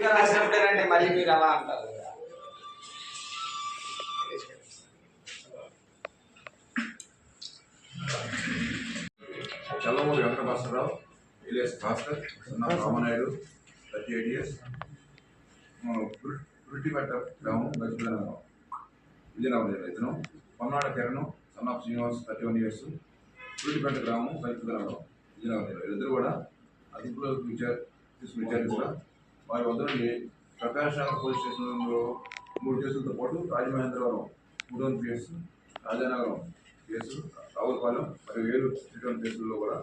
గా రాసినప్పుడేనండి మళ్ళీ మీరు అలా అంటారు. చల్లమూరి వెంకటభాస్కరరావు ఇలియాస్ భాస్కర్ రామనాయుడు 38 years, పురిటిపట్ట గ్రామం విజయనగరం జిల్లా. ఇతను Ponnada Kiran son of Srinivas 31 years, పురిటిపట్ట గ్రామం విజయనగరం జిల్లా. ఇద్దరు కూడా అదుపులో తీసుకుని విచారించగా వారి వద్ద నుండి ప్రకాశ్ నగర్ పోలీస్ స్టేషన్లో 3 కేసులతో పాటు రాజమహేంద్రవరం 3 కేసు, రాజానగరం కేసు, రావులపాలెం మరియు వేలు ఇటువంటి కేసుల్లో కూడా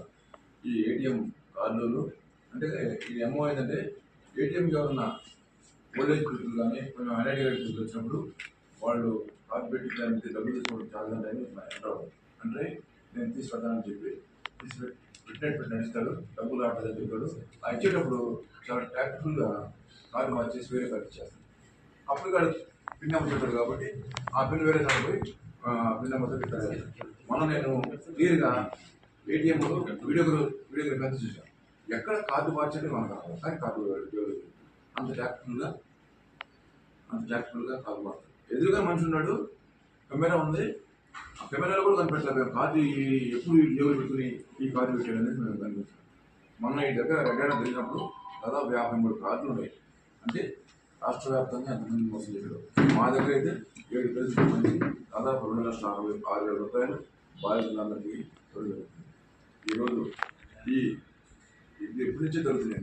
ఈ ఏటీఎం కార్డులు అంటే ఇది ఏమో ఏంటంటే ఏటీఎంకి ఎవరన్నా ఓల్డేజ్ పీపుల్ కానీ కొంచెం ఐడెంటిటీ పీపుల్ వచ్చినప్పుడు వాళ్ళు కార్డు పెట్టి దానికి డబ్బులు తీసుకోవడం చాలా టైం అంటారు. అంటే నేను తీసుకెళ్తానని చెప్పి పెట్టినట్టు నడుస్తాడు, డబ్బులు ఆటదని చెప్పాడు. ఆ ఇచ్చేటప్పుడు చాలా ట్యాక్ట్ఫుల్గా కార్డు మార్చేసి వేరే కార్డు ఇచ్చేస్తాడు. అప్పుడు కార్డు పిన్ నెంబర్ చెప్తాడు కాబట్టి ఆ పిన్ వేరే కార్డు పోయి పిన్ నెంబర్తో పెట్టాలి. మనం నేను క్లియర్గా ఏటీఎంలో వీడియోగ్రఫీ అంతా చూసాను. ఎక్కడ కార్డు మార్చండి మనకు కావాలి, కానీ కార్డు అంత ట్యాక్ట్ఫుల్గా కార్డు మారుతాడు. ఎదురుగా మనిషి ఉన్నాడు, కెమెరా ఉంది, ఆ కెమెరాలో కూడా కనిపెట్టలేదు. మేము కార్డు ఎప్పుడు జేబులు పెట్టుకుని ఈ కార్డు పెట్టాడు అనేది మేము కనిపిస్తాం. మొన్న ఈ దగ్గర రెడ్డా జరిగినప్పుడు దాదాపు 53 కార్డులు ఉన్నాయి. అంటే రాష్ట్ర వ్యాప్తంగా ఎంతమంది మోసం చేశాడు. మా దగ్గర అయితే 7 కేసులు సంబంధించి దాదాపు 2,60,000 రూపాయలు బాధితులందరికీ ఈరోజు ఇది ఎప్పటి నుంచే జరుగుతుంది.